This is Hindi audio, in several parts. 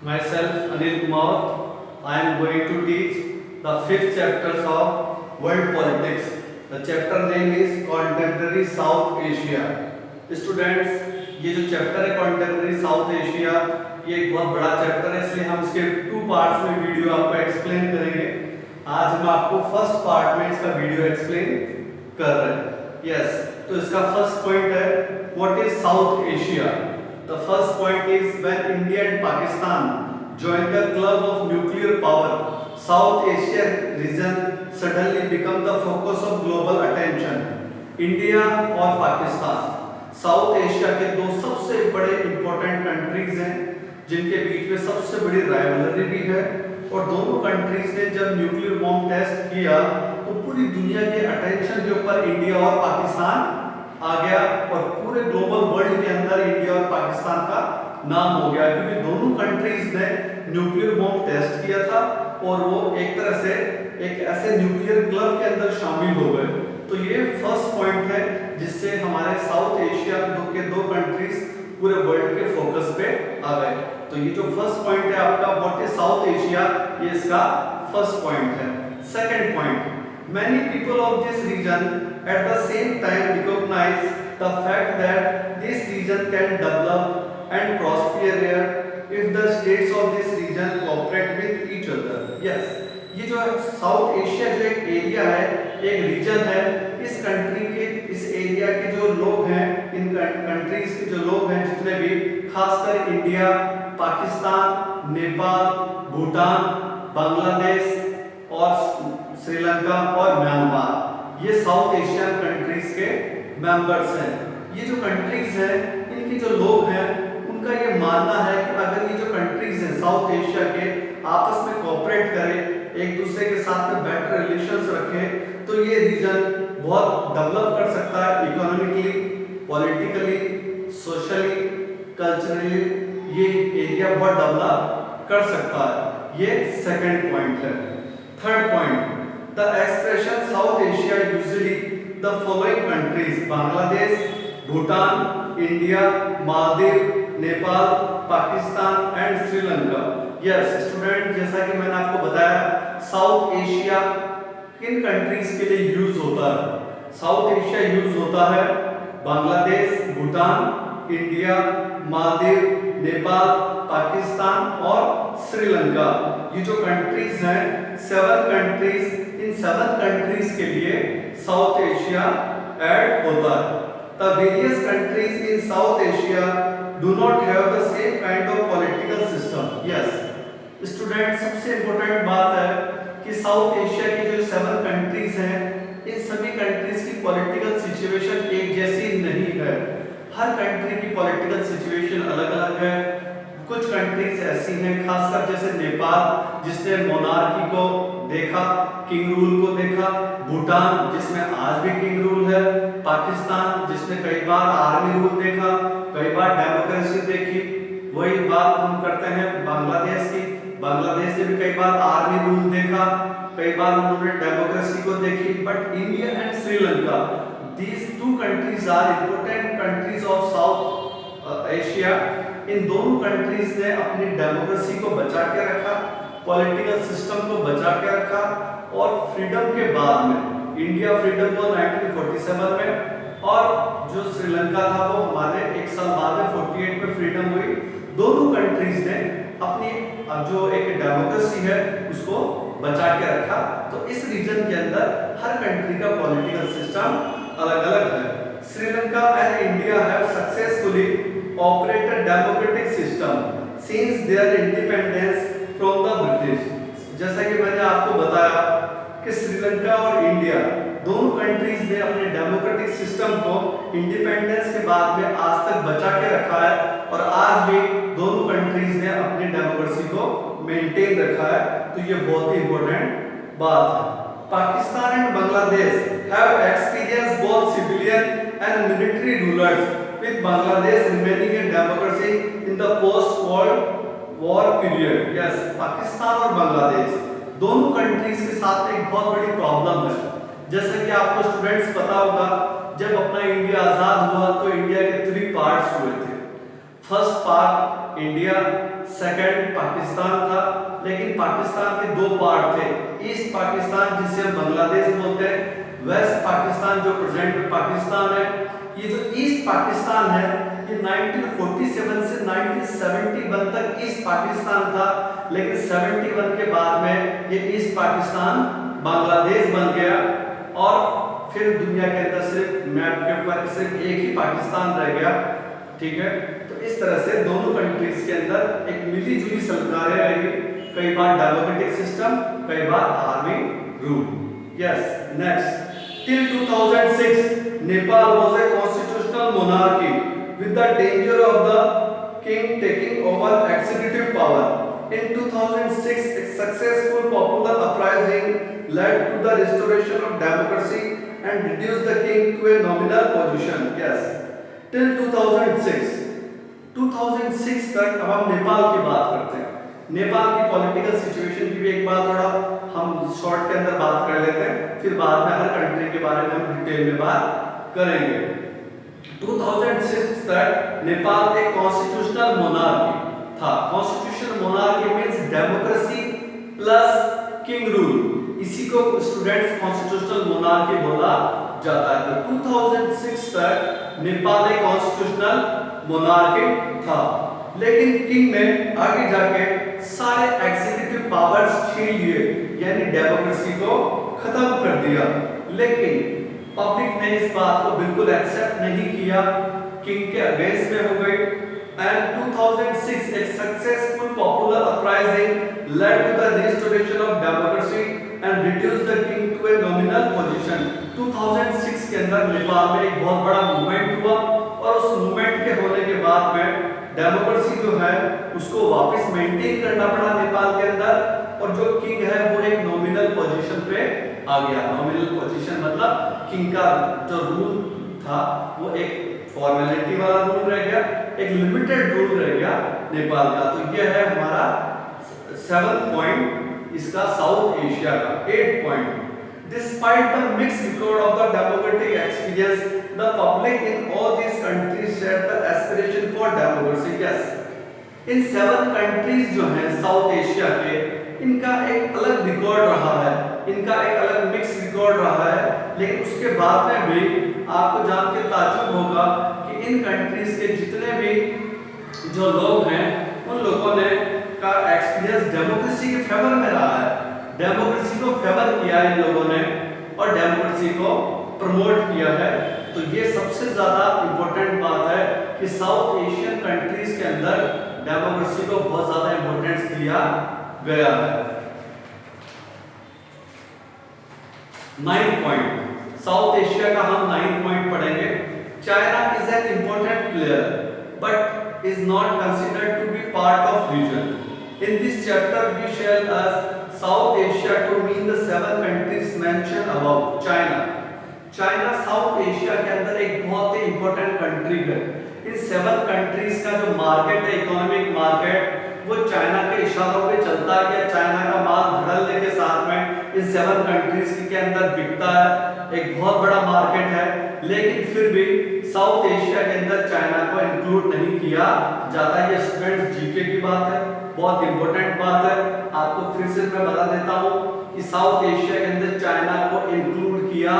Myself Anil Kumar. I am going to teach the fifth chapters of world politics. The chapter name is Contemporary South Asia. Students, ये जो चैप्टर है कॉन्टेम्पररी साउथ एशिया, ये एक बहुत बड़ा चैप्टर है, इसलिए हम इसके 2 पार्ट्स में वीडियो आपको एक्सप्लेन करेंगे। आज हम आपको फर्स्ट पार्ट में इसका वीडियो एक्सप्लेन कर रहे हैं। यस, तो इसका फर्स्ट पॉइंट है what is south Asia. The first point is when India and Pakistan join the club of nuclear power, South Asia region suddenly become the focus of global attention. India और पाकिस्तान साउथ एशिया के दो सबसे बड़े इंपॉर्टेंट कंट्रीज हैं, जिनके बीच में सबसे बड़ी राइवलरी भी है। और दोनों कंट्रीज ने जब न्यूक्लियर बॉम्ब टेस्ट किया तो पूरी दुनिया के अटेंशन के ऊपर इंडिया और पाकिस्तान आ गया, और पूरे ग्लोबल वर्ल्ड के अंदर इंडिया और पाकिस्तान का नाम हो गया, क्योंकि दोनों कंट्रीज ने न्यूक्लियर बॉम्ब टेस्ट किया था और वो एक तरह से एक ऐसे न्यूक्लियर क्लब के अंदर शामिल हो गए। तो ये फर्स्ट पॉइंट है जिससे हमारे साउथ एशिया के दो कंट्रीज पूरे वर्ल्ड के फोकस पे आ गए। तो ये जो फर्स्ट पॉइंट है आपका व्हाट इज साउथ एशिया, ये इसका फर्स्ट पॉइंट है। Second point, many people of this region at the same time recognize the fact that this region can develop and prosper if the states of this region cooperate with each other. Yes, ये जो साउथ एशिया जो एक एरिया है, एक रीजन है, इस कंट्री के इस एरिया के जो लोग हैं, इन कंट्रीज के जो लोग हैं जितने भी, खासकर इंडिया, पाकिस्तान, नेपाल, भूटान, बांग्लादेश और श्रीलंका और म्यांमार, ये साउथ एशियन कंट्रीज के मेंबर्स हैं। ये जो कंट्रीज हैं, इनके जो लोग हैं, उनका ये मानना है कि अगर ये जो कंट्रीज हैं साउथ एशिया के आपस में कोऑपरेट करें, एक दूसरे के साथ में बेटर रिलेशंस रखें, तो ये रीजन बहुत डेवलप कर सकता है इकोनॉमिकली, पॉलिटिकली, सोशली, कल्चरली। ये एरिया बहुत डेवलप कर सकता है। ये सेकंड पॉइंट है। Third point, the expression south Asia usually the following countries Bangladesh, Bhutan, India, Maldives, Nepal, Pakistan and Sri Lanka. Yes student, जैसा कि मैंने आपको बताया, साउथ एशिया किन कंट्रीज के लिए यूज होता है? साउथ एशिया यूज होता है बांग्लादेश, भूटान, इंडिया, मालदीव, नेपाल, पाकिस्तान और श्रीलंका। ये जो कंट्रीज हैं, 7 कंट्रीज, इन 7 कंट्रीज के लिए साउथ एशिया ऐड होता है। The various countries in South Asia do not have the same kind of political system. Yes, student, सबसे इम्पोर्टेंट बात है कि साउथ एशिया की जो 7 कंट्रीज हैं, इन सभी कंट्रीज की पॉलिटिकल सिचुएशन एक जैसी नहीं है। हर कंट्री की पॉलिटिकल सिचुएशन अलग-अलग है। कुछ कंट्रीज ऐसी हैं, खासकर जैसे नेपाल, जिसने मोनार्की को देखा, किंग रूल को देखा, भूटान जिसमें आज भी किंग रूल है, पाकिस्तान जिसने कई बार आर्मी रूल देखा, कई बार डेमोक्रेसी देखी। वही बात हम करते हैं बांग्लादेश की। बांग्लादेश ने भी कई बार आर्मी रूल देखा, कई बार उन्होंने डेमोक्रेसी को देखी। But India and Sri Lanka, these 2 countries are important countries of South Asia. इन दोनों कंट्रीज ने अपनी डेमोक्रेसी को बचा के रखा, पॉलिटिकल सिस्टम को बचा के रखा, और फ्रीडम के बाद में इंडिया फ्रीडम को 1947 में, और जो श्रीलंका था वो हमारे 1 साल बाद में 48 में फ्रीडम हुई। दोनों कंट्रीज ने अपनी जो एक डेमोक्रेसी है उसको बचा के रखा। तो इस रीजन के अंदर हर कंट्री का पॉलिटिकल सिस्टम अलग-अलग है। Sri Lanka and India have successfully operated democratic system since their independence from the British. जैसा कि मैंने आपको बताया कि श्रीलंका और इंडिया दोनों कंट्रीज ने अपने डेमोक्रेटिक सिस्टम को इंडिपेंडेंस के बाद में आज तक बचा के रखा है, और आज भी दोनों कंट्रीज ने अपनी डेमोक्रेसी को मेंटेन रखा है। तो ये बहुत ही इंपॉर्टेंट बात है। Pakistan and Bangladesh have experience both civilian and military rulers with Bangladesh remaining in democracy in the post-war period. Yes, Pakistan और बांग्लादेश दोनों कंट्रीज के साथ एक बहुत बड़ी प्रॉब्लम है। जैसे कि आपको स्टूडेंट्स पता होगा, जब अपना इंडिया आजाद हुआ तो इंडिया के 3 पार्ट्स हुए थे। First part India, second Pakistan था, लेकिन पाकिस्तान के दो पार्ट थे, ईस्ट पाकिस्तान जिसे हम बांग्लादेश बोलते हैं, वेस्ट पाकिस्तान जो प्रेजेंट में पाकिस्तान है। ये जो ईस्ट पाकिस्तान है ये 1947 से 1971 तक ईस्ट पाकिस्तान था, लेकिन 71 के बाद में ये ईस्ट पाकिस्तान बांग्लादेश बन गया और फिर दुनिया के अंदर सिर्फ मैप के ऊपर सिर्फ एक ही पाकिस्तान रह गया। ठीक है, तो इस तरह से दोनों कंट्रीज के अंदर एक मिली जुली सरकारें रही, कई बार डेमोक्रेटिक सिस्टम, कई बार army rule. Yes, next, till 2006 Nepal was a constitutional monarchy with the danger of the king taking over executive power. In 2006, a successful popular uprising led to the restoration of democracy and reduced the king to a nominal position. Yes, till 2006. 2006 तक अब हम नेपाल की बात करते हैं। नेपाल की पॉलिटिकल सिचुएशन की भी एक बार थोड़ा हम शॉर्ट के अंदर बात कर लेते हैं, फिर बाद में हर कंट्री के बारे में हम डिटेल में बात करेंगे। 2006 तक नेपाल एक कॉन्स्टिट्यूशनल मोनार्की था। Constitutional monarchy means democracy plus king rule, इसी को स्टूडेंट्स कॉन्स्टिट्यूशनल मोनार्की बोला जाता है। तो 2006 तक नेपाल एक कॉन्स्टिट्यूशनल मोनार्की था, लेकिन किंग ने आगे जाके सारे एग्जीक्यूटिव पावर्स छीन लिए, यानी डेमोक्रेसी को खत्म कर दिया। लेकिन पब्लिक ने इस बात को बिल्कुल एक्सेप्ट नहीं किया, किंग के अगेंस्ट में हो गई। एंड 2006 एक successful popular uprising led to the restoration of democracy and reduce the king to a nominal position. 2006 के अंदर नेपाल में एक बहुत बड़ा मूवमेंट हुआ और उस मूवमेंट के होने के बाद में डेमोक्रेसी जो है उसको वापस मेंटेन करना पड़ा नेपाल के अंदर, और जो किंग है वो एक नॉमिनल पोजीशन पे आ गया। नॉमिनल पोजीशन मतलब किंग का जो रूल था वो एक फॉर्मेलिटी वाला रूल रह गया, एक लिमिटेड रूल रह गया नेपाल का। तो ये है हमारा 7th पॉइंट इसका साउथ एशिया का। 8th point, despite the mixed record of the democratic experience the public in all these countries share the aspiration for democracy. Yes, in 7 countries जो हैं साउथ एशिया के, इनका एक अलग रिकॉर्ड रहा है, इनका एक अलग मिक्स रिकॉर्ड रहा है, लेकिन उसके बाद में भी आपको जान के ताज्जुब होगा कि इन कंट्रीज के जितने भी जो लोग हैं उन लोगों ने का एक्सपीरियंस डेमोक्रेसी के फेवर में रहा है। डेमोक्रेसी को फेवर किया इन लोगों ने और डेमोक्रेसी को प्रमोट किया है। तो ये सबसे ज्यादा इंपॉर्टेंट बात है कि साउथ एशियन कंट्रीज के अंदर डेमोक्रेसी को बहुत ज्यादा इंपॉर्टेंस दिया गया है। 9th पॉइंट, साउथ एशिया का हम 9th पॉइंट पढ़ेंगे। China is an important player but is not considered to be part of region. In this chapter we shall use South Asia to mean the 7 countries mention above. China South Asia के अंदर एक बहुत ही इंपॉर्टेंट कंट्री है। इन 7 कंट्रीज का जो मार्केट है, इकोनॉमिक मार्केट, वो चाइना के इशारों पे चलता है कि चाइना का माल धड़ल्ले के साथ में इन 7 कंट्रीज के अंदर बिकता है। एक बहुत बड़ा मार्केट है, लेकिन फिर भी साउथ एशिया के अंदर चाइना को इंक्लूड नहीं किया जाता। ये स्टूडेंट्स जीके की बात है, बहुत इंपॉर्टेंट बात है। आपको फिर से मैं बता देता हूँ कि साउथ एशिया के अंदर चाइना को इंक्लूड किया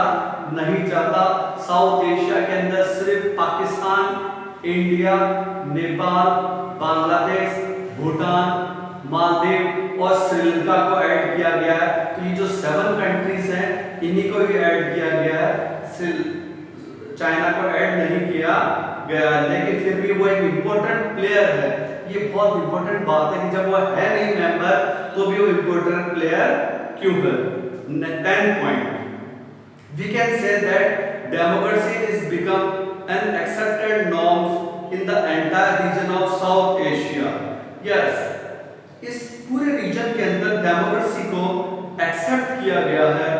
नहीं जाता। साउथ एशिया के अंदर सिर्फ पाकिस्तान, इंडिया, नेपाल, बांग्लादेश, भूटान, मालदीव और श्रीलंका को ऐड किया गया है। तो ये जो 7 कंट्रीज हैं इन्हीं को भी ऐड किया गया है, चाइना को ऐड नहीं किया गया है। लेकिन फिर भी वो एक इम्पोर्टेंट प्लेयर है। ये बहुत इम्पोर्टेंट बात है कि जब वो है नहीं मेंबर तो भी वो इम्पोर्टेंट प्लेयर क्यों है। 10th point, we can say that democracy is become an accepted norms in the entire region of South Asia. Yes, इस पूरे रीजन के अंदर डेमोक्रेसी को एक्सेप्ट किया गया है।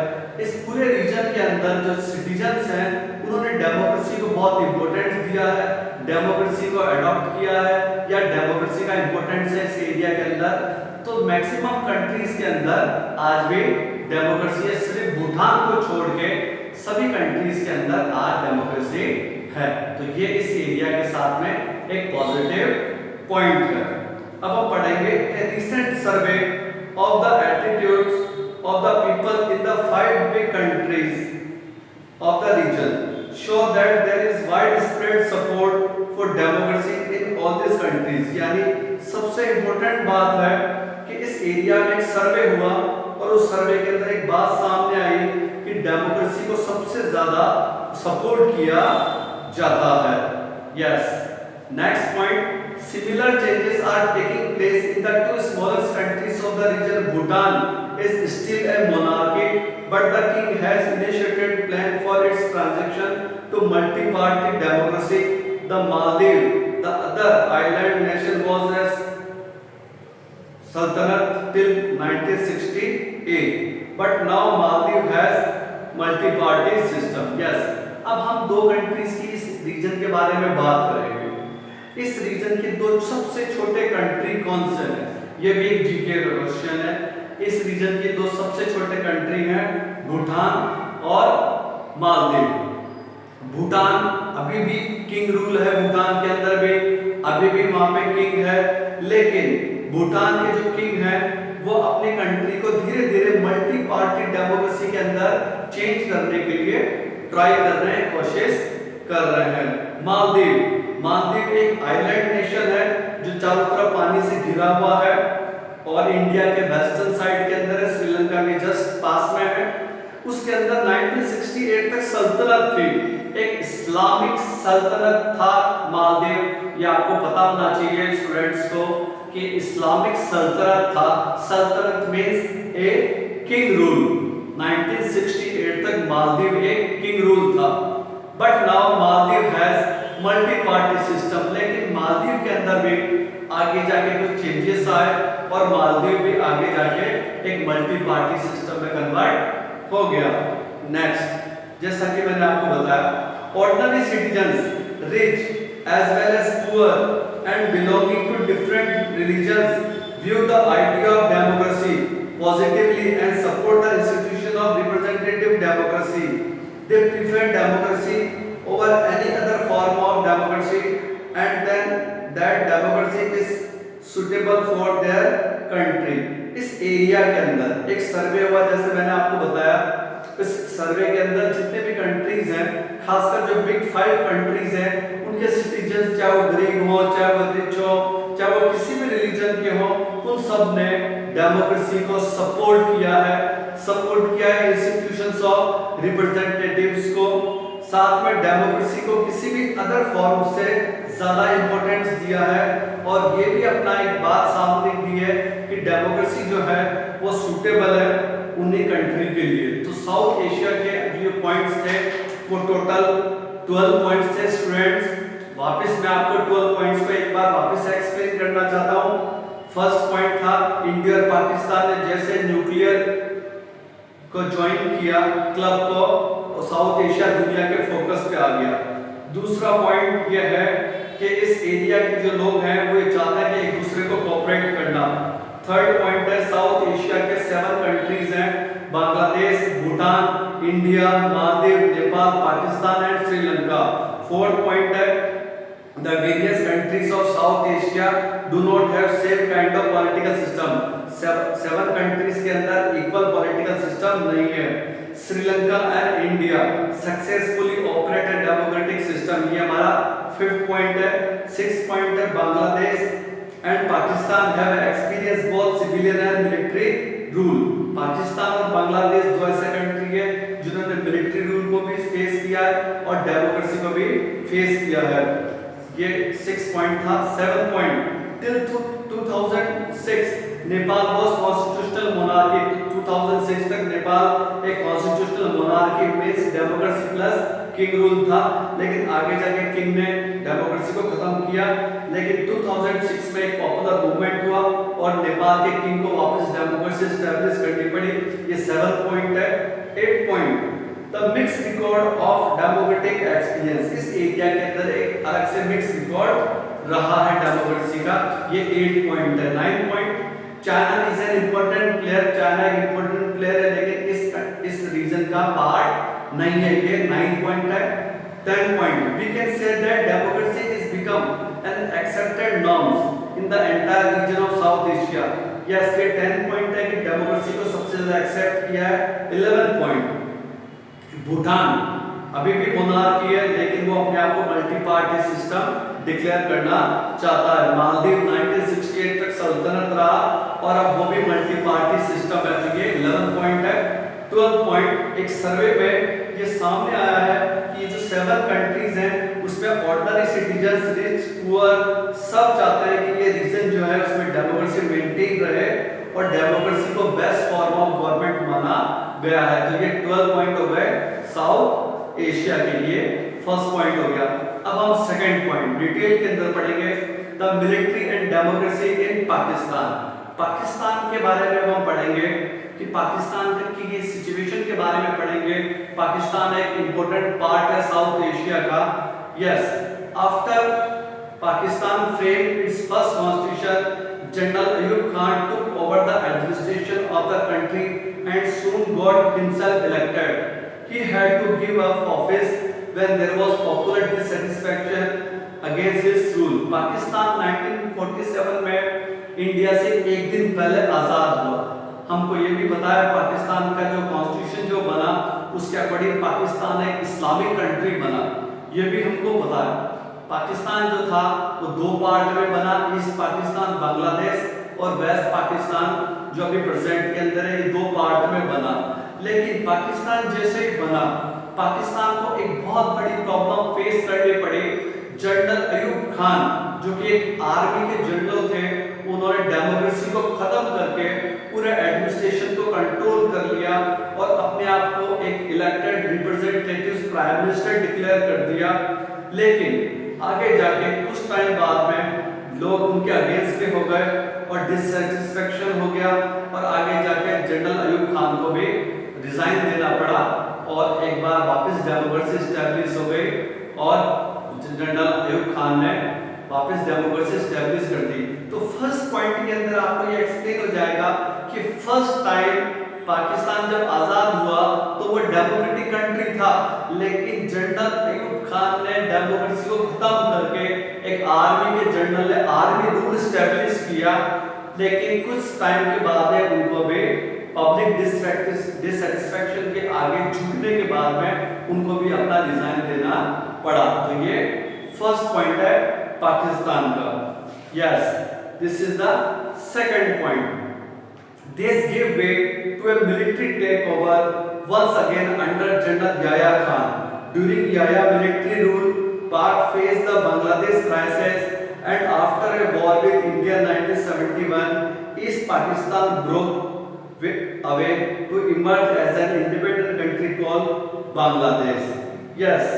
इस पूरे रीजन के अंदर जो सिटीजन्स हैं उन्होंने डेमोक्रेसी को बहुत इंपॉर्टेंस दिया है, डेमोक्रेसी को अडॉप्ट किया है या डेमोक्रेसी का इंपॉर्टेंस है इस एरिया के अंदर। तो मैक्सिमम कंट्रीज के अंदर आज भी डेमोक्रेसी है। सिर्फ भूटान को छोड़ के सभी कंट्रीज के अंदर आज डेमोक्रेसी है। तो ये इस एरिया के साथ में एक पॉजिटिव पॉइंट है। अब हम पढ़ेंगे ए recent survey of the attitudes of the people in the 5 big countries of the region show that there is widespread support for democracy in all these countries। यानी सबसे इम्पोर्टेंट बात है कि इस एरिया में एक सर्वे हुआ और उस सर्वे के अंदर एक बात सामने आई कि डेमोक्रेसी को सबसे ज्यादा सपोर्ट किया जाता है। Yes, next point, similar changes are taking place in the two smallest countries of the region। Bhutan is still a monarchy, but the king has initiated plan for its transition to multi-party democracy। The Maldives, the other island nation, was a sultanate till 1968, but now Maldives has multi-party system। Yes, अब हम दो कंट्रीज की इस रीजन के बारे में बात करेंगे। इस रीजन के दो सबसे छोटे कंट्री कौन से हैं? ये भी एक जीके का क्वेश्चन है। इस रीजन के दो सबसे छोटे कंट्री हैं भूटान और मालदीव। भूटान अभी भी किंग रूल है, भूटान के अंदर भी अभी भी वहां पे किंग है, लेकिन भूटान के जो किंग हैं वो अपनी कंट्री को धीरे धीरे मल्टी पार्टी डेमोक्रेसी के अंदर चेंज करने के लिए ट्राई कर रहे हैं, कोशिश कर रहे हैं। मालदीव, मालदीव एक आइलैंड नेशन है जो चारों तरफ पानी से घिरा हुआ है और इंडिया के वेस्टर्न साइड के अंदर है, श्रीलंका के जस्ट पास में है। उसके अंदर 1968 तक सल्तनत थी, एक इस्लामिक सल्तनत था मालदीव। ये आपको पता होना चाहिए स्टूडेंट्स को कि इस्लामिक सल्तनत था। सल्तनत मींस ए किंग रूल। 1968 तक मालदीव एक किंग रूल था, but now Maldives has multi party system. लेकिन मालदीव के अंदर भी आगे जाके कुछ चेंजेस आए और मालदीव भी आगे जाके एक मल्टी पार्टी सिस्टम में कन्वर्ट हो गया। नेक्स्ट, जैसा कि मैंने आपको बताया, ordinary citizens, rich as well as poor and belonging to different religions view the idea of democracy positively and support the institution of representative democracy. They prefer democracy over any other form of democracy, and then that democracy is suitable for their country। इस एरिया के अंदर एक सर्वे हुआ, जैसे मैंने आपको बताया। इस सर्वे के अंदर जितने भी कंट्रीज हैं, खासकर जो बिग 5 कंट्रीज हैं, उनके सिटीजन चाहे वो गरीब हो, चाहे वो रिच हो, चाहे वो किसी भी रिलीजन के हो, उन सब ने डेमोक्रेसी को सपोर्ट किया है। सपोर्ट किया है इंस्टीट्यूशंस ऑफ रिप्रेजेंटेटिव्स को, साथ में डेमोक्रेसी को किसी भी अदर फॉर्म से ज्यादा इंपॉर्टेंस दिया है। और ये भी अपना एक बात सामने दी है कि डेमोक्रेसी जो है वो सूटेबल है उन्हीं कंट्री के लिए। तो साउथ एशिया के जो पॉइंट्स थे वो टोटल 12 पॉइंट्स थे स्टूडेंट्स। वापस मैं आपको 12 पॉइंट्स को एक बार वापस एक्सप्लेन करना चाहता हूँ। फर्स्ट पॉइंट था, इंडिया और पाकिस्तान ने जैसे न्यूक्लियर को ज्वाइन किया क्लब को, साउथ एशिया दुनिया के फोकस पे आ गया। दूसरा पॉइंट यह है कि इस एरिया के जो लोग हैं वो ये चाहते हैं कि एक दूसरे को कोऑपरेट करना। थर्ड पॉइंट है, साउथ एशिया के 7 कंट्रीज हैं, Bangladesh, Bhutan, India, Maldives, Nepal, Pakistan and Sri Lanka. Fourth point है, the various countries of South Asia do not have same kind of political system। 7 countries के अंदर इक्वल पॉलिटिकल सिस्टम नहीं है। Sri Lanka and India successfully operate a democratic system, ये हमारा 5th पॉइंट है। 6th पॉइंट है, Bangladesh and Pakistan have experience both civilian and military rule. Pakistan और बांग्लादेश दो ऐसे कंट्री है जिन्होंने मिलिट्री रूल को भी फेस किया है और डेमोक्रेसी को भी फेस किया है। ये 6 पॉइंट था। 7 point, till 2006 Nepal was constitutional monarchy. 2006 तक नेपाल एक constitutional monarchy means democracy plus king rule था, लेकिन आगे जाके किंग ने डेमोक्रेसी को खत्म किया। लेकिन 2006 में एक पॉपुलर मूवमेंट हुआ और नेपाल के किंग को वापस डेमोक्रेसी एस्टैब्लिश करनी पड़ी। ये 7 पॉइंट है। 8 point, the mix record of democratic experience. इस एरिया के अंदर एक अलग से मिक्स रिकॉर्ड रहा है डेमोक्रेसी का, ये 8 पॉइंट है। 9 point, China is an important player. China एक इंपॉर्टेंट प्लेयर है लेकिन इस रीजन का पार्ट नहीं है, ये 9 पॉइंट है। 10 point, we can say that democracy is become an accepted norms in in the entire region of South Asia. Yes, ये 10 पॉइंट है कि डेमोक्रेसी को सबसे ज्यादा एक्सेप्ट किया है। 11 पॉइंट, भूटान अभी भी मोनार्की है लेकिन वो अपने आप को मल्टी पार्टी सिस्टम डिक्लेयर करना चाहता है। मालदीव 1968 तक सल्तनत रहा और अब वो भी मल्टी पार्टी सिस्टम है। तो ये 11 पॉइंट है। 12 पॉइंट, एक सर्वे में ये सामने आया है कि ये जो 7 कंट्रीज हैं उसमें ऑर्डिनरी सिटीजन्स, रिच, पुअर सब चाहते हैं कि ये रीजन जो है उसमें डेमोक्रेसी मेंटेन रहे और डेमोक्रेसी को बेस्ट फॉर्म ऑफ गवर्नमेंट माना गया है। तो ये 12 पॉइंट हो गए साउथ एशिया के लिए। फर्स्ट पॉइंट हो गया। अब हम सेकंड पॉइंट डिटेल के अंदर पढ़ेंगे, the military and democracy in Pakistan. Pakistan के बारे में हम पढ़ेंगे कि पाकिस्तान की ये सिचुएशन के बारे में पढ़ेंगे। पाकिस्तान एक इंपॉर्टेंट पार्ट है साउथ एशिया का। Yes, after Pakistan framed it's first constitution, General Ayub Khan took over the administration of the country and soon got himself elected. He had to give up office when there was popular dissatisfaction against his rule. Pakistan 1947 में इंडिया से एक दिन पहले आजाद हुआ। हमको ये भी बताया पाकिस्तान का जो कॉन्स्टिट्यूशन जो बना उसके अकॉर्डिंग पाकिस्तान एक इस्लामिक कंट्री बना, ये भी हमको बताया। पाकिस्तान जो था वो 2 पार्ट में बना, ईस्ट पाकिस्तान बांग्लादेश और वेस्ट पाकिस्तान जो अभी प्रेजेंट के अंदर है, ये 2 पार्ट में बना। लेकिन पाकिस्तान जैसे ही बना, पाकिस्तान को एक बहुत बड़ी प्रॉब्लम फेस करनी पड़ी। जनरल अयूब खान जो कि एक आर्मी के जनरल थे, उन्होंने डेमोक्रेसी को खत्म करके पूरे एडमिनिस्ट्रेशन को कंट्रोल कर लिया और अपने आप को एक elected representative prime minister declare कर दिया। लेकिन आगे जाके कुछ टाइम बाद में लोग उनके अगेंस्ट भी हो गए और डिससैटिस्फैक्शन हो गया और आगे जाके जनरल अयूब खान को भी रिजाइन देना पड़ा और एक बार वापस डेमोक्रेसी स्टैब्लिश हो गई और जनरल अयूब खान ने वापस डेमोक्रेसी स्टैब्लिश कर दी। तो फर्स्ट पॉइंट के अंदर आपको ये एक्सप्लेन हो जाएगा कि फर्स्ट टाइम पाकिस्तान जब आजाद हुआ तो वो डेमोक्रेटिक कंट्री था, लेकिन जनरल अयूब खान ने डेमोक्रेसी को खत्म करके एक आर्मी के जनरल ने आर्मी रूल स्टैब्लिश किया। लेकिन कुछ टाइम के बाद में उनको भी पब्लिक डिससैटिस्फैक्शन के आगे झुकने के बाद में उनको भी अपना रिजाइन देना पड़ा। तो ये फर्स्ट पॉइंट है पाकिस्तान का। Yes, this is the second point. This gave way to a military takeover once again under General Yahya Khan. During Yahya military rule, Pak faced the Bangladesh crisis, and after a war with India in 1971, East Pakistan broke away to emerge as an independent country called Bangladesh. Yes,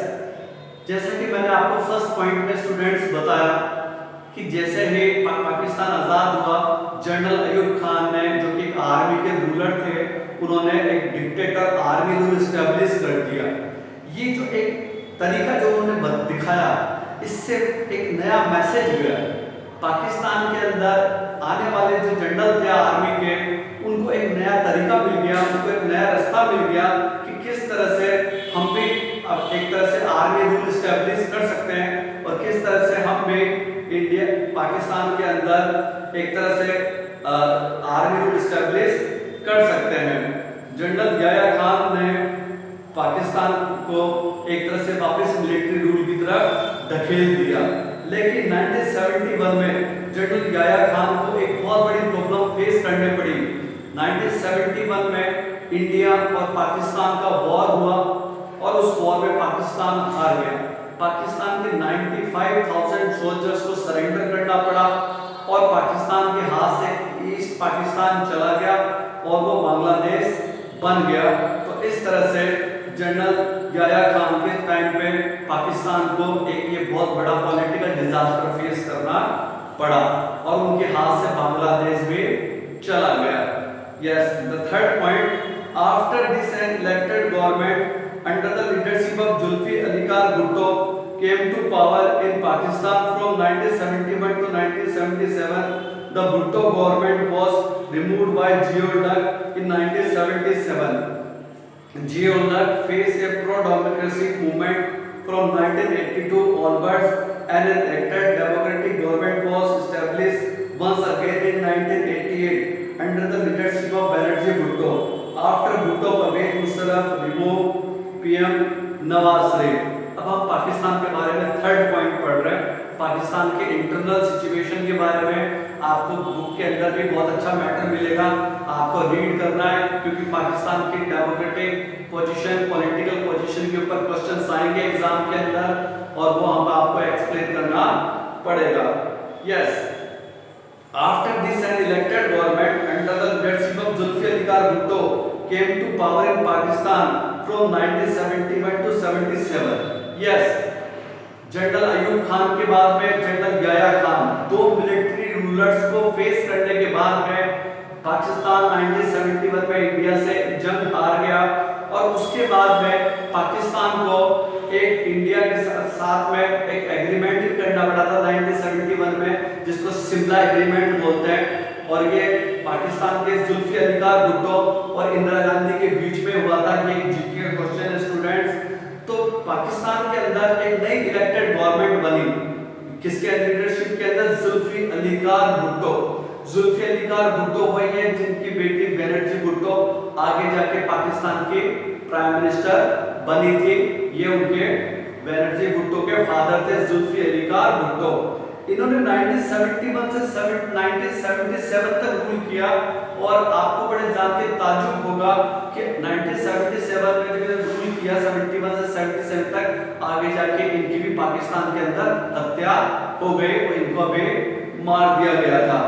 जैसे कि मैंने आपको फर्स्ट पॉइंट में स्टूडेंट्स बताया कि जैसे ही पाकिस्तान आजाद हुआ, जनरल अयूब खान ने जो कि एक आर्मी के रूलर थे, उन्होंने एक डिक्टेटर आर्मी रूल एस्टैब्लिश कर दिया। ये जो एक तरीका जो उन्होंने दिखाया, इससे एक नया मैसेज गया पाकिस्तान के अंदर आने वाले जो जनरल थे आर्मी के, उनको एक नया तरीका मिल गया, उनको एक नया रास्ता मिल गया कि किस तरह से हम भी अब एक तरह से आर्मी रूल एस्टैब्लिश कर सकते हैं और किस तरह से हम भी इंडिया पाकिस्तान के अंदर एक तरह से आर्मी रूल एस्टैब्लिश कर सकते हैं। जनरल याह्या खान ने पाकिस्तान को एक तरह से वापस मिलिट्री रूल की तरफ धकेल दिया। लेकिन 1971 में जनरल याह्या खान को एक बहुत बड़ी प्रॉब्लम फेस करनी पड़ी। 1971 में इंडिया और पाकिस्तान का वॉर हुआ और उस वॉर में पाकिस्तान हार गया। पाकिस्तान के 95,000 सोल्जर्स को सरेंडर करना पड़ा और पाकिस्तान के हाथ से ईस्ट पाकिस्तान चला गया और वो बांग्लादेश बन गया। तो इस तरह से जनरल याह्या खान के टाइम पे पाकिस्तान को एक ये बहुत बड़ा पॉलिटिकल डिजास्टर फेस करना पड़ा और उनके हाथ से बांग्लादेश भी चला गया। Yes, the third point, after this an elected government under the leadership of Zulfi Ali Khan Bhutto came to power in Pakistan from 1971 to 1977. The Bhutto government was removed by Zia-ul-Haq in 1977. Zia-ul-Haq faced a pro-democracy movement from 1982 onwards and an elected democratic government was established once again in 1988 under the leadership of Banerjee Bhutto. After Bhutto, Pervez Musharraf removed PM Nawaz Sharif. अब हम पाकिस्तान के बारे में थर्ड पॉइंट पढ़ रहे हैं। पाकिस्तान के इंटरनल सिचुएशन के बारे में आपको बुक के अंदर भी बहुत अच्छा मैटर मिलेगा, आपको रीड करना है, क्योंकि पाकिस्तान की डेमोक्रेटिक पोजीशन, पॉलिटिकल पोजीशन के ऊपर क्वेश्चंस आएंगे एग्जाम के अंदर और वो हम आपको एक्सप्लेन करना पड़ेगा। Yes, after this an elected government under the leadership of Zulfikar Bhutto came to power in Pakistan from 1971 to 77. Yes, general Ayub Khan के बाद में जनरल याया खान, दो मिलिट्री रूलर्स को फेस करने के बाद में पाकिस्तान 1971 में इंडिया से जंग हार गया और उसके बाद में पाकिस्तान को एक इंडिया के साथ में एक एग्रीमेंट भी करना पड़ा था 1971 में, जिसको शिमला एग्रीमेंट बोलते हैं। और ये पाकिस्तान के जुल्फिकार भुट्टो और इंदिरा गांधी के बीच में हुआ था। ये जीके का क्वेश्चन है स्टूडेंट्स। तो पाकिस्तान के अंदर एक नई इलेक्टेड गवर्नमेंट बनी, किसके लीडरशिप के अंदर? जुल्फिकार भुट्टो। जुल्फिकार भुट्टो वही है जिनकी बेटी बनर्जी भुट्टो आगे जाके पाकिस्तान की प्राइम मिनिस्टर बनी थी। ये उनके बनर्जी भुट्टो के फादर थे, जुल्फिकार भुट्टो। इन्होंने 1971 से 1977 तक रूल किया और आपको बड़े जान के ताज्जुब होगा कि 1977 में जब इन्होंने रूल किया 71 से 77 तक, आगे जाके इनकी भी पाकिस्तान के अंदर हत्या हो गई और इनको अभी मार दिया गया था।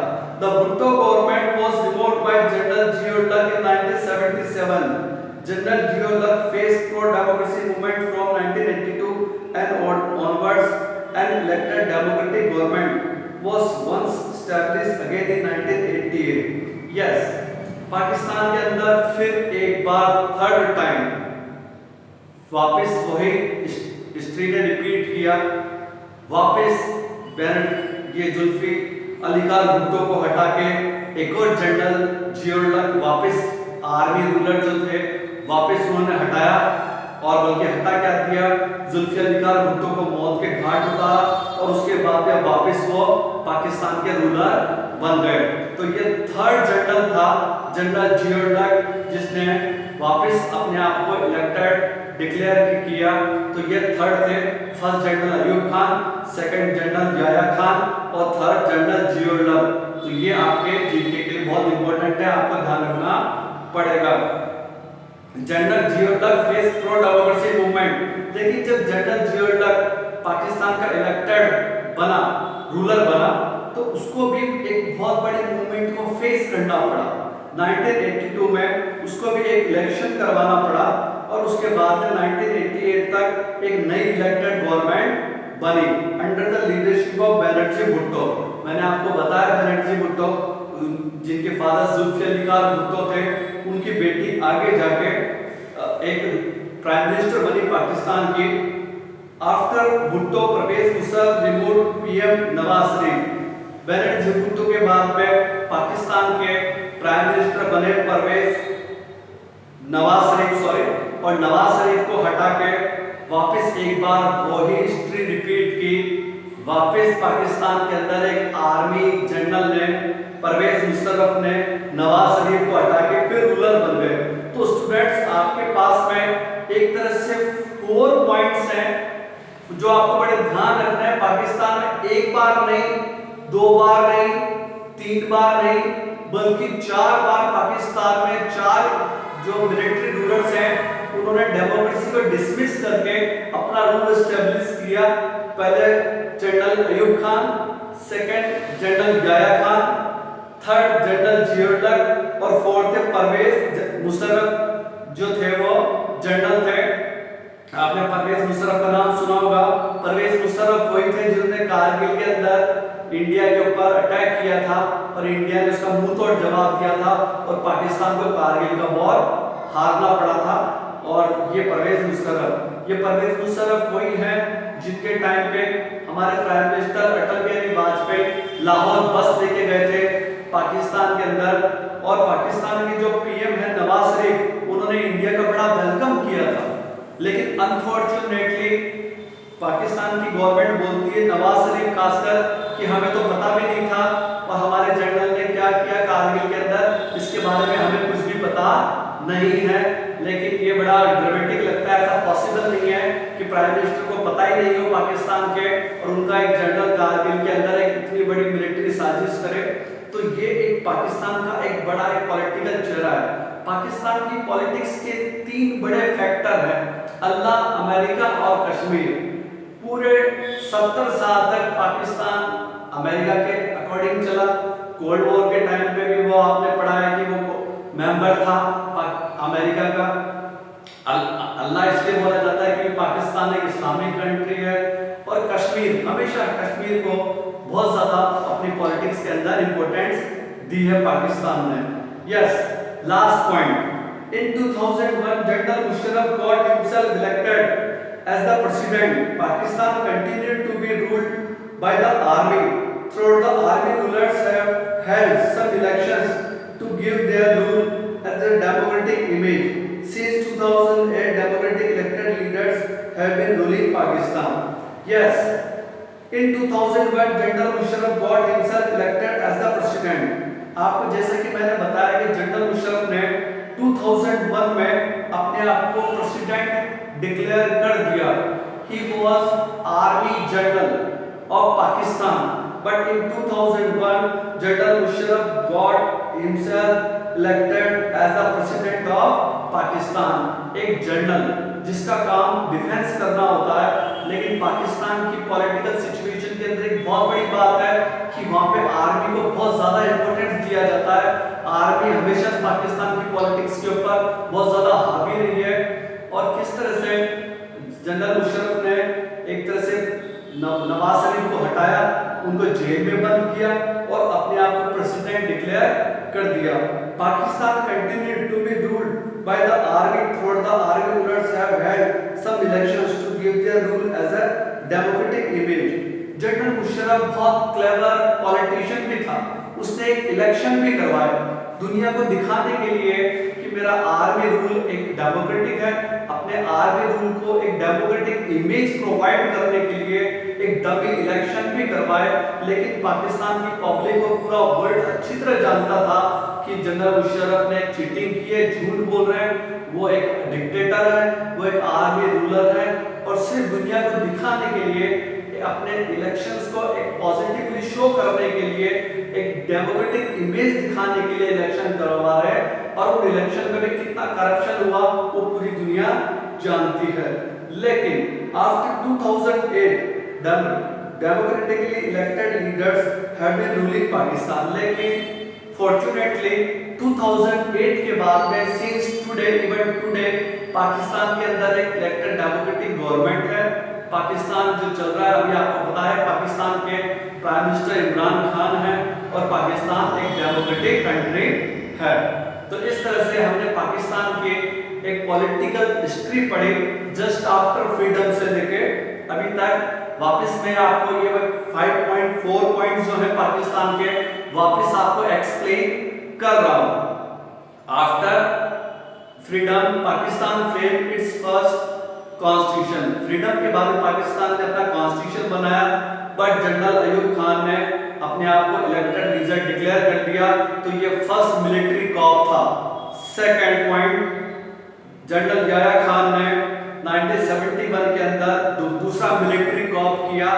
The Bhutto government was removed by General Zia-ul-Haq in 1977. General Zia-ul-Haq faced pro-democracy movement from 1982 and onwards. An elected democratic government was once established again in 1988. Yes, Pakistan के अंदर फिर एक बार थर्ड टाइम वापस वही हिस्ट्री ने रिपीट किया। वापस ये जुल्फिकार भुट्टो को हटा के एक और जनरल जिया-उल-हक वापस आर्मी रूलर जो थे वापस उन्होंने हटाया और बल्कि हटा क्या दिया, जुल्फिकार भुट्टो को मौत के घाट उतारा और उसके बाद में वापस वो पाकिस्तान के रूलर बन गए। तो ये थर्ड जनरल था, जनरल जिया-उल-हक, जिसने वापस अपने आप को इलेक्टेड डिक्लेयर किया। तो ये थर्ड थे। First general Ayub Khan, second general Yahya Khan और थर्ड जनरल जिया-उल-हक। तो ये आपके जीके के लिए बहुत इंपॉर्टेंट है, आपको ध्यान रखना पड़ेगा। General Zia ul Haq face pro democracy movement. देखिए, जब जनरल जिया-उल-हक पाकिस्तान का इलेक्टेड बना, रूलर बना, तो उसको भी एक बहुत बड़ी मूवमेंट को फेस करना पड़ा। 1982 में उसको भी एक इलेक्शन करवाना पड़ा और उसके बाद में 1988 तक एक नई इलेक्टेड गवर्नमेंट बनी under the leadership of Banerjee Bhutto. मैंने आपको बताया बनर्जी भुट्टो जिनके फादर जुल्फिकार भुट्टो थे, उनकी बेटी आगे जाके एक प्राइम मिनिस्टर बनी पाकिस्तान की। After Bhutto, Pervez Musharraf removed PM Nawaz Sharif. Benazir Bhutto के बाद में पाकिस्तान के प्राइम मिनिस्टर बने नवाज शरीफ और नवाज शरीफ को हटा के वापस एक बार वही हिस्ट्री रिपीट की। वापस पाकिस्तान के अंदर एक आर्मी जनरल ने, परवेज मुशर्रफ ने नवाज शरीफ को हटा के फिर रूलर बन गए। तो स्टूडेंट्स, आपके पास में एक तरह से 4 पॉइंट्स हैं जो आपको बड़े ध्यान रखना है। पाकिस्तान में एक बार नहीं, 2 बार नहीं, 3 बार नहीं, बल्कि 4 बार पाकिस्तान में 4 जो मिलिट्री रूलर्स हैं उन्होंने डेमोक्रेसी को डिसमिस करके अपना रूल एस्टेब्लिश किया। पहले general Ayub Khan, second general Yahya Khan, third general Zia ul Haq और फोर्थ परवेज मुशर्रफ जो थे वो जनरल थे। आपने परवेज मुशर्रफ का नाम सुना होगा। परवेज मुशर्रफ वही थे जिन्होंने कारगिल के अंदर इंडिया के ऊपर अटैक किया था और इंडिया ने उसका मुंह तोड़ जवाब दिया था और पाकिस्तान को कारगिल का वॉर हारना पड़ा था। और ये परवेज मुशर्रफ वही है जिनके टाइम पे हमारे प्राइम मिनिस्टर अटल बिहारी वाजपेयी लाहौर बस लेके गए थे पाकिस्तान के अंदर, और पाकिस्तान के जो पीएम है नवाज शरीफ, उन्होंने इंडिया का बड़ा वेलकम किया था। लेकिन अनफॉर्चुनेटली पाकिस्तान की गवर्नमेंट बोलती है, नवाज शरीफ खासकर, कि हमें तो पता भी नहीं था और हमारे जनरल ने क्या किया कारगिल के अंदर, इसके बारे में हमें कुछ भी पता नहीं है। लेकिन ये बड़ा ड्रामेटिक लगता है, ऐसा पॉसिबल नहीं है कि प्राइम मिनिस्टर को पता ही नहीं हो पाकिस्तान के और उनका एक जनरल कारगिल के अंदर एक इतनी बड़ी मिलिट्री साजिश करे। तो ये एक पाकिस्तान का एक बड़ा एक पॉलिटिकल चेहरा है। पाकिस्तान की पॉलिटिक्स के 3 बड़े फैक्टर हैं, अल्लाह, अमेरिका और कश्मीर। पूरे 70 साल तक पाकिस्तान अमेरिका के अकॉर्डिंग चला। कोल्ड वॉर के टाइम पे भी वो आपने पढ़ा है कि वो मेंबर था अमेरिका का। अल्लाह इसलिए बोला जाता है कि पाकिस्तान एक इस्लामिक कंट्री है। और कश्मीर, हमेशा कश्मीर को बहुत ज्यादा अपनी पॉलिटिक्स के अंदर इंपॉर्टेंस दी है पाकिस्तान ने। Yes, last point, in 2001 general Musharraf got himself elected as the president. Pakistan continued to be ruled by the army. Throughout the army rulers have held some elections to give their rule as a democratic image. Since 2008, democratic elected leaders have been ruling Pakistan. Yes, in 2001, General Musharraf got himself elected as the president. आपको जैसा कि मैंने बताया कि जनरल मुशर्रफ ने 2001 में अपने आप को प्रेसिडेंट डिक्लेयर कर दिया। He was Army General of Pakistan, but in 2001, General Musharraf got himself elected as the President of Pakistan. एक जनरल जिसका काम डिफेंस करना होता है, लेकिन पाकिस्तान की पॉलिटिकल सिचुएशन के अंदर एक बहुत बड़ी बात है कि वहाँ पे आर्मी को बहुत ज्यादा इंपॉर्टेंस दिया जाता है। आर्मी हमेशा पाकिस्तान की पॉलिटिक्स के ऊपर बहुत ज्यादा हावी रही है। और किस तरह से जनरल मुशर्रफ ने एक तरह से नवाज शरीफ को हटाया, उनको जेल में बंद किया और अपने आप को प्रेसिडेंट डिक्लेयर कर दिया। Pakistan continued to be ruled by the army. Throughout the army rulers have had some elections to give their rule as a democratic image. General Musharraf बहुत क्लेवर पॉलिटिशियन भी था, उसने एक इलेक्शन भी करवाया दुनिया को दिखाने के लिए कि मेरा आर्मी रूल एक डेमोक्रेटिक है। अपने आर्मी रूल को एक डेमोक्रेटिक इमेज प्रोवाइड करने के लिए एक डमी इलेक्शन भी करवाए। लेकिन पाकिस्तान की पब्लिक को पूरा वर्ल्ड अच्छी तरह जानता था कि जनरल मुशर्रफ ने चीटिंग की है, झूठ बोल रहे हैं, वो एक डिक्टेटर है, वो एक आर्मी रूलर है। और सिर्फ दुनिया को दिखाने के लिए, अपने इलेक्शंस को एक पॉजिटिवली शो करने के लिए, एक डेमोक्रेटिक इमेज दिखाने के लिए इलेक्शन करवा रहे हैं। और उन इलेक्शन में भी कितना करप्शन हुआ वो पूरी दुनिया जानती है। लेकिन after 2008 democratically elected leaders have been ruling Pakistan. लेकिन फॉर्चुनेटली 2008 के बाद में since today, even today, Pakistan के अंदर एक इलेक्टेड डेमोक्रेटिक गवर्नमेंट है। पाकिस्तान जो चल रहा है अभी आपको पता है, पाकिस्तान के प्राइम मिनिस्टर इमरान खान है और पाकिस्तान एक डेमोक्रेटिक कंट्री है। तो इस तरह से हमने पाकिस्तान के एक पॉलिटिकल हिस्ट्री पढ़ी जस्ट आफ्टर फ्रीडम से लेके अभी तक। वापस मैं आपको ये 5.4 पॉइंट्स जो है पाकिस्तान के वापस आपको एक्सप्लेन कर रहा हूं। After freedom Pakistan frame it's first constitution. Freedom के बाद पाकिस्तान ने अपना कॉन्स्टिट्यूशन बनाया, बट जनरल अयूब खान ने अपने आप को इलेक्टेड लीडर डिक्लेयर कर दिया। तो ये फर्स्ट मिलिट्री कॉप था। Second point, general Yahya Khan ने 1971 के अंदर दूसरा मिलिट्री कॉप किया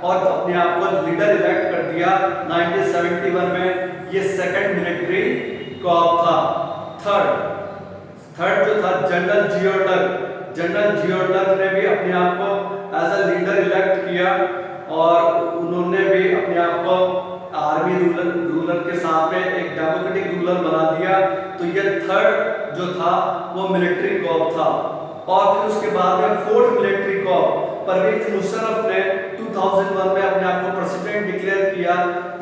और अपने आप को लीडर इलेक्ट कर दिया 1971 में। ये सेकंड मिलिट्री कॉप था। थर्ड जो था जनरल जियोडक ने भी अपने आप को एज अ लीडर इलेक्ट किया और उन्होंने भी अपने आप को आर्मी रूलर के साथ में एक डेमोक्रेटिक रूलर बना दिया। तो ये थर्ड जो था वो मिलिट्री कॉप था। और फिर उसके बाद में fourth military coup Parvez Musharraf ने 2001 में अपने आप को प्रेसिडेंट डिक्लेयर किया।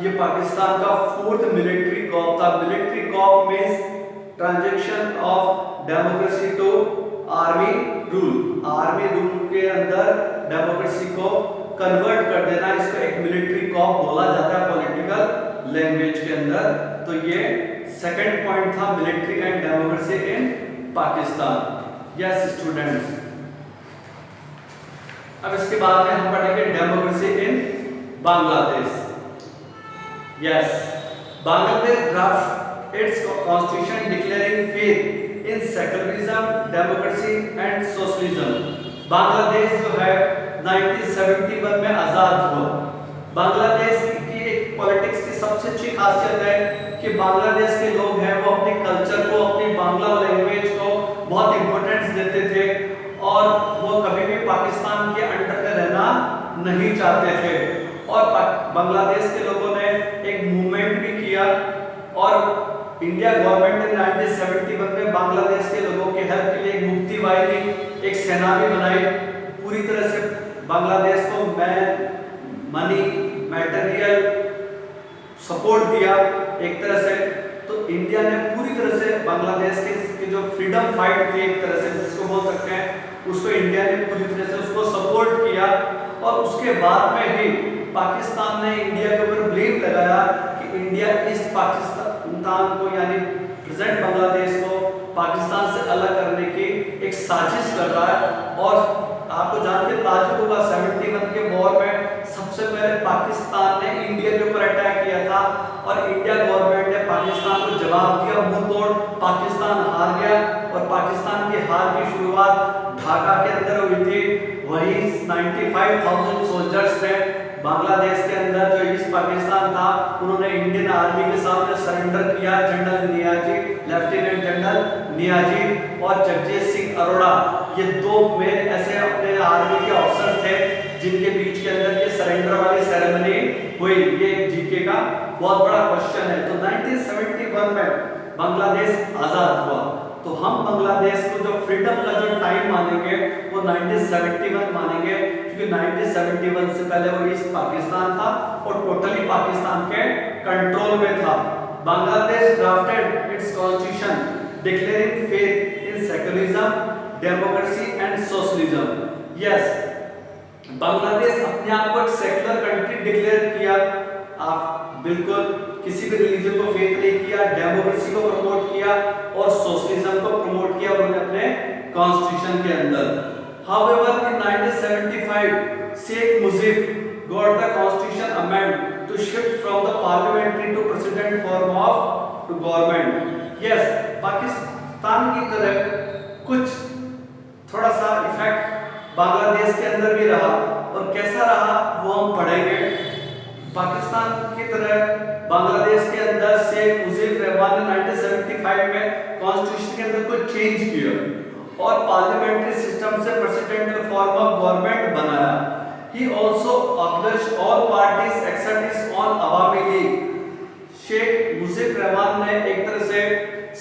ये पाकिस्तान का फोर्थ मिलिट्री कॉप था। Military coup means transition of democracy to army rule. Army rule के अंदर डेमोक्रेसी को कन्वर्ट कर देना, इसको एक मिलिट्री कॉप बोला जाता है पॉलिटिकल लैंग्वेज के अंदर। तो ये सेकंड पॉइंट था, military and democracy in Pakistan. Yes students, अब इसके बाद में हम पढ़ेंगे democracy in Bangladesh. Yes, Bangladesh draft it's constitution declaring faith in secularism, democracy and socialism. Bangladesh जो है 1971 में आजाद हुआ। बांग्लादेश की एक पॉलिटिक्स की सबसे अच्छी खासियत है कि बांग्लादेश के लोग हैं वो अपने कल्चर को, अपनी बांग्ला लैंग्वेज को बहुत इंपॉर्टेंस देते थे और वो कभी भी पाकिस्तान के अंडर में रहना नहीं चाहते थे। और बांग्लादेश के लोगों ने एक मूवमेंट भी किया और इंडिया गवर्नमेंट ने 1971 में बांग्लादेश के लोगों के हेल्प के लिए एक मुक्ति वाहिनी, एक सेना भी बनाई। पूरी तरह से बांग्लादेश को मनी, मटेरियल सपोर्ट दिया एक तरह से। तो इंडिया ने पूरी तरह से बांग्लादेश की जो फ्रीडम फाइट थी एक तरह से जिसको बोल सकते हैं, उसको इंडिया ने पूरी तरह से उसको सपोर्ट किया। और उसके बाद में ही पाकिस्तान ने इंडिया के ऊपर ब्लेम लगाया कि इंडिया ईस्ट पाकिस्तान को यानी प्रेजेंट बांग्लादेश को पाकिस्तान से अलग करने की एक साजिश कर रहा है। और आपको जान के ताज्जुब होगा 71 के वॉर में सबसे पहले पाकिस्तान ने इंडिया के ऊपर अटैक किया था और इंडिया गवर्नमेंट ने पाकिस्तान को जवाब दिया मुंह तोड़। पाकिस्तान हार गया और पाकिस्तान की हार की शुरुआत ढाका के अंदर हुई थी। वही 95,000 सोल्जर्स ने बांग्लादेश के अंदर जो ईस्ट पाकिस्तान था उन्होंने इंडियन आर्मी के सामने सरेंडर किया। General Niazi, lieutenant general Niazi और जगजीत सिंह अरोड़ा, ये दो मेन ऐसे अपने आर्मी के ऑफिसर थे जिनके बीच के अंदर ये सरेंडर वाली सेरेमनी हुई। ये जीके का बहुत बड़ा क्वेश्चन है। तो 1971 में बांग्लादेश आजाद हुआ। तो हम बांग्लादेश को जो फ्रीडम का जो टाइम मानेंगे वो 1971 मानेंगे, क्योंकि 1971 से पहले वो ईस्ट पाकिस्तान था और टोटली पाकिस्तान के कंट्रोल में था। Bangladesh drafted it's constitution declaring faith in secularism, democracy and socialism. Yes, Bangladesh अपने आप को एक सेक्युलर कंट्री डिक्लेयर किया। आप बिल्कुल किसी भी रिलीजन को फेथ नहीं किया, डेमोक्रेसी को प्रमोट किया और सोशलिज्म को प्रमोट किया उन्होंने अपने कॉन्स्टिट्यूशन के अंदर। However in 1975 Sheikh Mujib got the constitution amend to shift from the parliamentary to president form of to government. Yes, Pakistan की तरह कुछ थोड़ा सा इफेक्ट बांग्लादेश के अंदर भी रहा और कैसा रहा वो हम पढ़ेंगे। पाकिस्तान की तरह बांग्लादेश के अंदर शेख मुजीब रहमान ने 1975 में कॉन्स्टिट्यूशन के अंदर कुछ चेंज किया और पार्लियामेंट्री सिस्टम से प्रेसिडेंशियल फॉर्म ऑफ गवर्नमेंट बनाया। He also abolished all parties except his own Awami League. Sheikh Mujib Rahman ने एक तरह से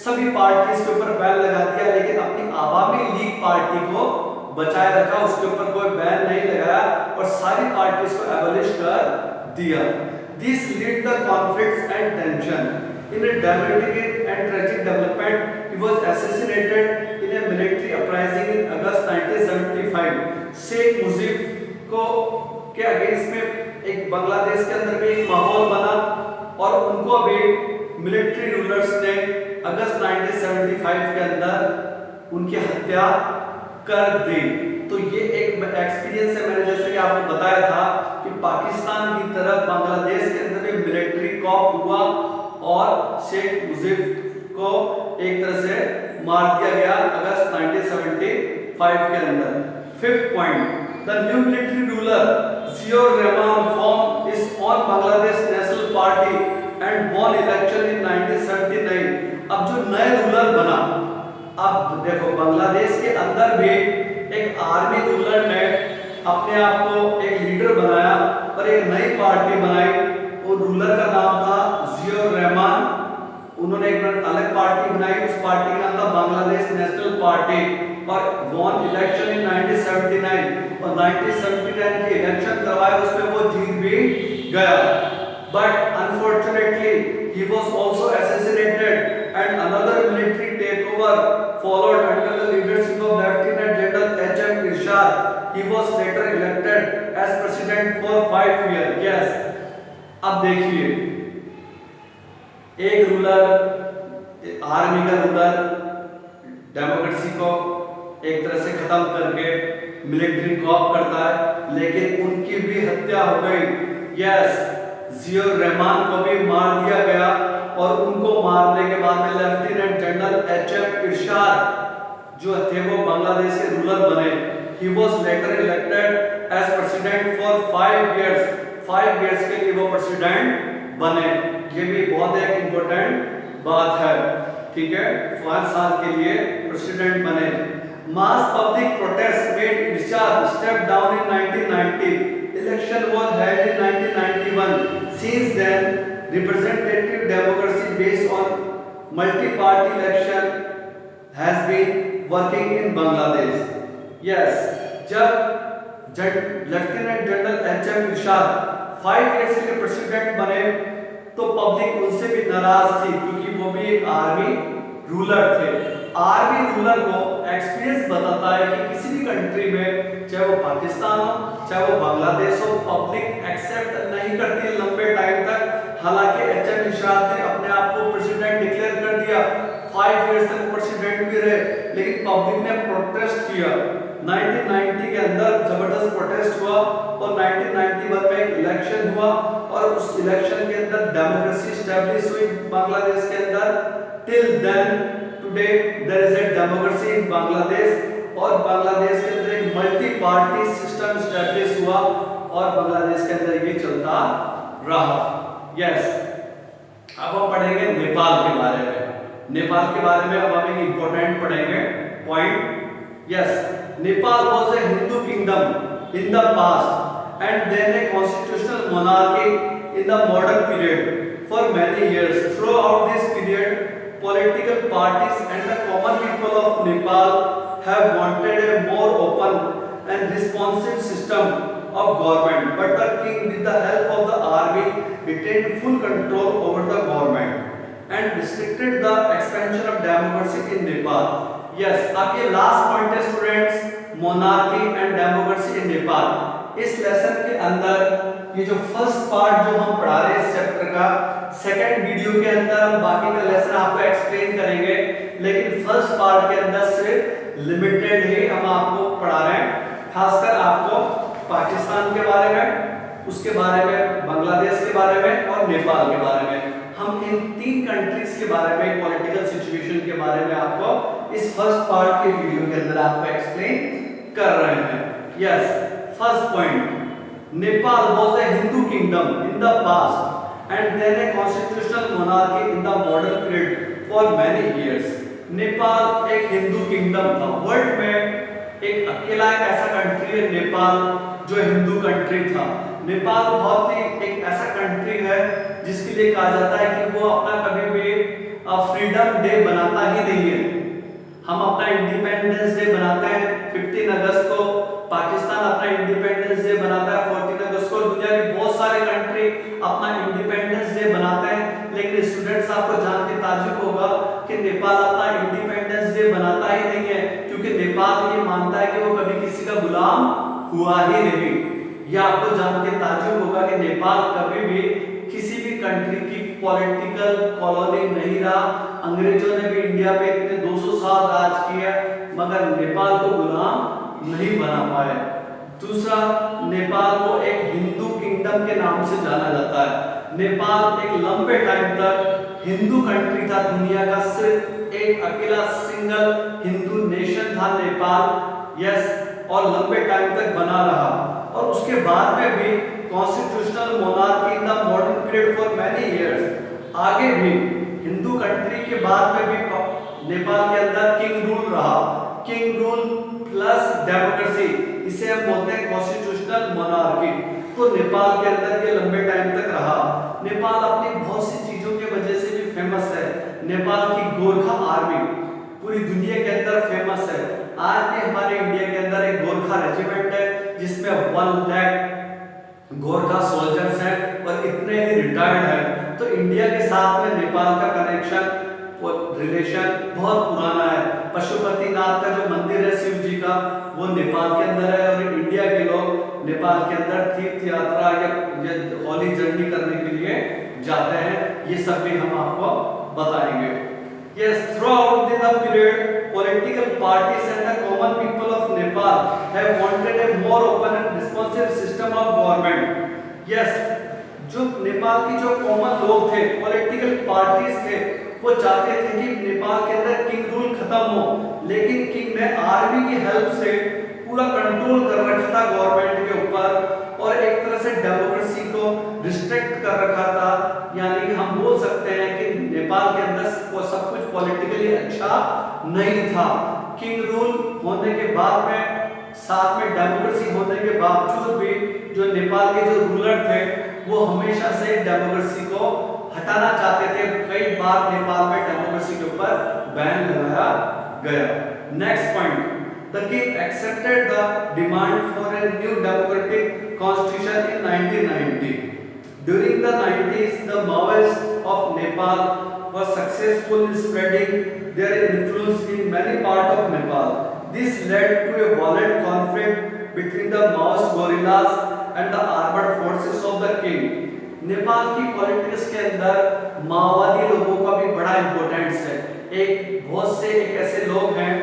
सभी पार्टीज के ऊपर बैन लगा दिया, लेकिन अपनी अवामी लीग पार्टी को बचाए रखा, उसके ऊपर कोई बैन नहीं लगाया और सारी पार्टीज को एबॉलिश कर दिया। This led the conflicts and tension. In a dramatic and tragic development, he was assassinated in a military uprising in August 1975. Sheikh Mujib को के अगेंस्ट में एक बांग्लादेश के अंदर भी एक माहौल बना और उनको भी मिलिट्री रूलर्स ने अगस्त 1975 के अंदर उनकी हत्या कर दी। तो ये एक एक्सपीरियंस है, मैंने जैसे कि आपको बताया था कि पाकिस्तान की तरफ बांग्लादेश के अंदर एक मिलिट्री कॉप हुआ और शेख मुजीब को एक तरह से मार दिया गया अगस्त 1975 के अंदर। Fifth point, the new military ruler Ziaur Rahman form is on Bangladesh national party and won election in 1979। अब जो नए रूलर बना, अब देखो बांग्लादेश के अंदर भी एक आर्मी रूलर ने अपने आप को एक लीडर बनाया और एक नई पार्टी बनाई। वो रूलर का नाम था जियाउर रहमान। उन्होंने एक अलग पार्टी बनाई, उस पार्टी का नाम था बांग्लादेश नेशनल पार्टी और वॉन इलेक्शन इन 1979 और 1979 के इलेक्शन करवाए, उसमें वो जीत भी गया। But unfortunately he was also assassinated and another military takeover followed under the leadership of Lieutenant General H.M. Irshad. He was later elected as president for 5 years. Yes, अब देखिए, एक रूलर, आर्मी का रूलर डेमोक्रेसी को एक तरह से खत्म करके मिलिट्री कॉप करता है, लेकिन उनकी भी हत्या हो गई। यस, जियाउर रहमान को भी मार दिया गया और उनको मारने के बाद में लेफ्टिनेंट जनरल एच.एम. इरशाद जो थे वो बांग्लादेश के रूलर बने। He was later elected as president for 5 years। 5 years के लिए वो प्रेसिडेंट बने। ये भी बहुत एक इम्पोर्टेंट बात है, ठीक है, 5 साल के लिए प्रेसिडेंट बने। Mass public protest made Irshad step down in 1990। Election was held in 1991। Since then, representative democracy based on multi-party election has been working in Bangladesh। Yes, जब लेफ्टिनेंट जनरल एच.एम. इरशाद 5 इयर्स के लिए प्रेसिडेंट बने तो पब्लिक उनसे भी नाराज थी, क्योंकि वो भी एक आर्मी रूलर थे। आर्मी रूलर को एक्सपीरियंस बताता है कि किसी भी कंट्री में, चाहे वो पाकिस्तान हो चाहे वो बांग्लादेश हो, पब्लिक एक्सेप्ट नहीं करती है लंबे टाइम तक। हालांकि एच.एम. इरशाद ने अपने आप को प्रेसिडेंट डिक्लेयर कर दिया, 5 इयर्स तक प्रेसिडेंट भी रहे, लेकिन पब्लिक ने प्रोटेस्ट किया। 1990 के अंदर जबरदस्त प्रोटेस्ट हुआ और 1991 में एक इलेक्शन हुआ और उस इलेक्शन के अंदर डेमोक्रेसी स्टैब्लिश हुई बांग्लादेश के अंदर। Till then today there is a democracy in Bangladesh और बांग्लादेश के अंदर एक मल्टी पार्टी सिस्टम स्टैब्लिश हुआ और बांग्लादेश के अंदर ये चलता रहा। यस, अब हम पढ़ेंगे नेपाल के बारे में। नेपाल के बारे में अब हम एक इंपॉर्टेंट पढ़ेंगे point. Yes, Nepal was a Hindu kingdom in the past and then a constitutional monarchy in the modern period for many years. Throughout this period, political parties and the common people of Nepal have wanted a more open and responsive system of government, but the king, with the help of the army, retained full control over the government and restricted the expansion of democracy in Nepal. Yes, अब ये लास्ट पॉइंट है students, monarchy and democracy in Nepal. इस लेसन के अंदर ये जो फर्स्ट पार्ट जो हम पढ़ा रहे हैं इस चैप्टर का, सेकंड वीडियो के अंदर हम बाकी का लेसन आपको एक्सप्लेन करेंगे, लेकिन फर्स्ट पार्ट के अंदर सिर्फ लिमिटेड ही हम आपको पढ़ा रहे हैं। खासकर आपको पाकिस्तान के बारे में, उसके बारे में, बांग्लादेश के बारे में और नेपाल के बारे में। हम इन 3 कंट्रीज के बारे में, पॉलिटिकल सिचुएशन के बारे में आपको इस फर्स्ट पार्ट के वीडियो के अंदर आपको एक्सप्लेन कर रहे हैं। Yes, first point, Nepal was a Hindu kingdom in the past and then a constitutional monarchy in the modern period for many years। Nepal एक हिंदू किंगडम था। वर्ल्ड में एक अकेला एक ऐसा कंट्री है नेपाल जो हिंदू कंट्री था। नेपाल बहुत ही एक ऐसा कंट्री है जिसके लिए कहा जाता है कि वो अपना कभी भी फ्रीडम डे बनाता ही नहीं है। हम अपना इंडिपेंडेंस डे बनाते हैं 15 अगस्त को, पाकिस्तान अपना इंडिपेंडेंस डे बनाता है 14 अगस्त को, दुनिया की बहुत सारे कंट्री अपना इंडिपेंडेंस डे बनाते हैं, लेकिन स्टूडेंट्स आपको जान के ताज्जुब होगा कि नेपाल अपना इंडिपेंडेंस डे बनाता ही नहीं है, क्योंकि नेपाल ये मानता है कि वो कभी किसी का गुलाम हुआ ही नहीं। यह आपको जान के ताज्जुब होगा कि नेपाल कभी भी किसी भी कंट्री की पॉलिटिकल कॉलोनी नहीं रहा। अंग्रेजों ने भी इंडिया पे इतने 200 साल राज किया, मगर नेपाल को गुलाम नहीं बना पाए। दूसरा, नेपाल को एक हिंदू किंगडम के नाम से जाना जाता है। नेपाल एक लंबे टाइम तक हिंदू कंट्री था, दुनिया का सिर्फ एक अकेला सिंगल हिंदू नेशन था नेपाल। यस, और लंबे टाइम तक बना रहा और उसके बाद में भी constitutional monarchy in the modern period for many years. आगे भी हिंदू कंट्री के बाद में भी नेपाल के अंदर किंग रूल रहा। किंग रूल प्लस डेमोक्रेसी, इसे हम बोलते हैं कॉन्स्टिट्यूशनल मोनार्की। तो नेपाल के अंदर ये लंबे टाइम तक रहा। नेपाल अपनी बहुत सी चीजों की वजह से भी फेमस है। नेपाल की गोरखा आर्मी पूरी दुनिया के अंदर फेमस है। आज भी हमारे इंडिया के अंदर एक गोरखा रेजिमेंट है जिसमें 1 लाख गोरखा सोल्जर्स हैं और इतने ही रिटायर्ड हैं। तो इंडिया के साथ में नेपाल का कनेक्शन और रिलेशन बहुत पुराना है। पशुपतिनाथ का जो मंदिर है शिव जी का, वो नेपाल के अंदर है और इंडिया के लोग नेपाल के अंदर तीर्थ यात्रा या हॉली जर्नी करने के लिए जाते हैं। ये सब भी हम आपको बताएंगे। Yes, throughout the period, political parties and the common common people of Nepal have wanted a more open and responsive system of government. Yes, जो नेपाल की जो कॉमन लोग थे, पॉलिटिकल पार्टीज थे, वो चाहते थे कि नेपाल के अंदर किंग रूल खत्म हो, लेकिन किंग ने आर्मी की हेल्प से पूरा कंट्रोल कर रखा था गवर्नमेंट के ऊपर और एक तरह से डेमोक्रेसी को रिस्ट्रिक्ट कर रखा था। यानी कि हम बोल सकते हैं कि नेपाल के अंदर वो सब कुछ पॉलिटिकली अच्छा नहीं था। किंग रूल होने के बाद में, साथ में डेमोक्रेसी होने के बावजूद भी जो नेपाल के जो रूलर थे वो हमेशा से डेमोक्रेसी को हटाना चाहते थे। कई बार नेपाल में डेमोक्रेसी के ऊपर बैन लगाया गया। Next point, the king accepted the demand for a new democratic constitution in 1990. During the 90s, the Maoists of Nepal were successful in spreading their influence in many parts of Nepal. This led to a violent conflict between the Maoist guerrillas and the armed forces of the king. Nepal की पॉलिटिक्स के अंदर माओवादी लोगों का भी बड़ा इंपॉर्टेंस है। बहुत से ऐसे लोग हैं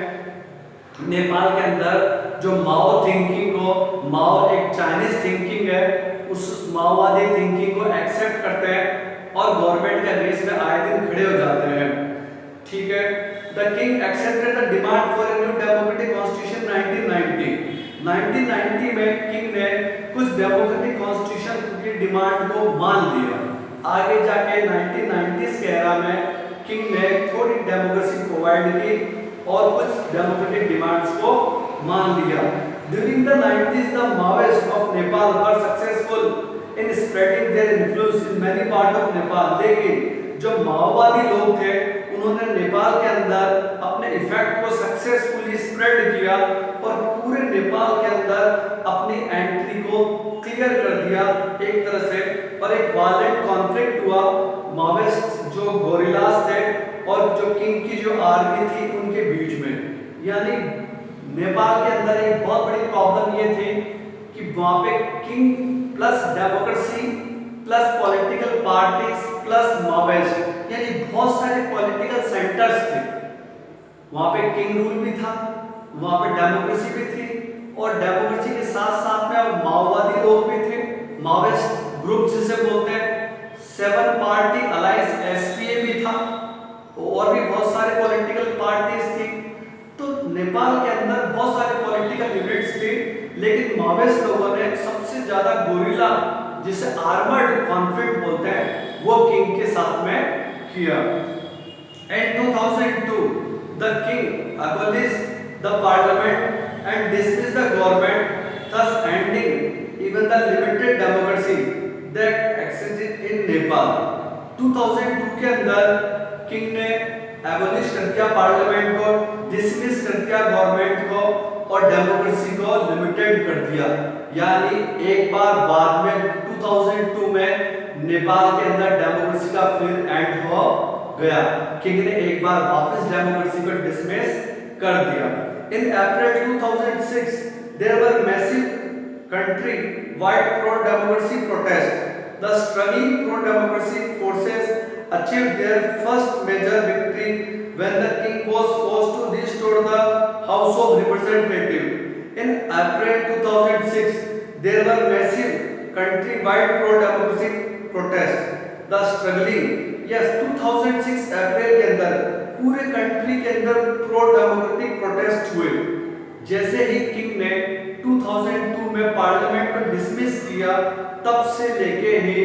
नेपाल के अंदर जो माओ थिंकिंग को, माओ एक चाइनीज थिंकिंग है, उस माओवादी थिंकिंग को एक्सेप्ट करते हैं और गवर्नमेंट के अगेंस्ट में आए दिन खड़े हो जाते हैं। ठीक है, the king accepted the demand for a new democratic constitution 1990। 1990 में किंग ने कुछ डेमोक्रेटिक कॉन्स्टिट्यूशन की डिमांड को मान लिया। आगे जाके 1990s के एरा में किंग ने थोड़ी डेमोक्रेसी प्रोवाइड की और कुछ डेमोक्रेटिक डिमांड्स को मान लिया। During the 90s, the Maoists of Nepal were successful in spreading their influence in many parts of Nepal. लेकिन जो माओवादी लोग थे उन्होंने नेपाल के अंदर अपने इफेक्ट को सक्सेसफुली स्प्रेड किया और पूरे नेपाल के अंदर अपनी एंट्री को क्लियर कर दिया एक तरह से, और एक वायलेंट कॉन्फ्लिक्ट हुआ माओइस्ट जो गोरिल्लास थे और जो किंग की जो आर्मी थी उनके बीच में। यानी नेपाल के अंदर एक बहुत बड़ी प्रॉब्लम ये थी कि वहां पे king plus democracy plus political parties plus Maoist, यानी बहुत सारे पॉलिटिकल सेंटर्स थे। वहां पे किंग रूल भी था, वहां पे डेमोक्रेसी भी थी और डेमोक्रेसी के साथ साथ में माओवादी लोग भी थे, माओइस्ट ग्रुप जिसे बोलते हैं, 7 पार्टी अलायंस एसपीए भी था और भी बहुत सारे पॉलिटिकल पार्टीज थी। तो नेपाल के अंदर बहुत सारे पॉलिटिकल यूनिट्स थे, लेकिन माओइस्ट लोगों ने सबसे ज्यादा गोरिल्ला जिसे आर्मर्ड कॉन्फ्लिक्ट बोलते हैं वो किंग के साथ में किया। In 2002, the king abolished the parliament and dismissed the government, thus ending even the limited democracy that existed in Nepal. 2002 के अंदर किंग ने एबॉलिश कर दिया पार्लियामेंट को, डिसमिस कर दिया गवर्नमेंट को और डेमोक्रेसी को लिमिटेड कर दिया। यानी एक बार बाद में 2002 में नेपाल के अंदर डेमोक्रेसी का फिर एंड हो गया। किंग ने एक बार वापस डेमोक्रेसी को डिसमिस कर दिया। In April 2006 there were massive country-wide pro-democracy protest. The struggling pro-democracy forces achieved their first major victory when the king was forced to restore the House of Representatives. In April 2006, there were massive country-wide pro-democracy protests. The struggling, yes, 2006 अप्रैल के अंदर पूरे कंट्री के अंदर pro-democratic protest हुए। जैसे ही किंग ने 2002 में पार्लियामेंट को डिसमिस किया, तब से लेके ही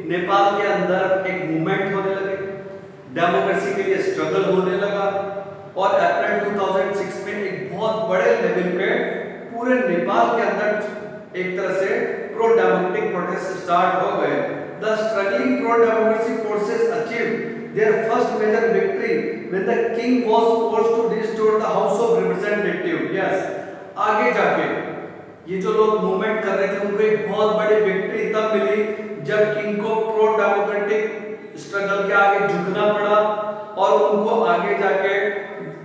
नेपाल के अंदर एक मूवमेंट होने लगे, डेमोक्रेसी के लिए स्ट्रगल होने लगा और अप्रैल 2006 में एक बहुत बड़े लेवल पे पूरे नेपाल के अंदर एक तरह से प्रो डेमोक्रेटिक प्रोटेस्ट स्टार्ट हो गए। The struggling pro democracy forces achieved their first major victory when the king was forced to restore the House of Representatives. Yes, आगे जाके ये जो लोग मूवमेंट कर रहे थे उनको एक बहुत बड़ी विक्ट्री तब मिली जब किंग को प्रो डेमोक्रेटिक स्ट्रगल के आगे झुकना पड़ा और उनको आगे जाके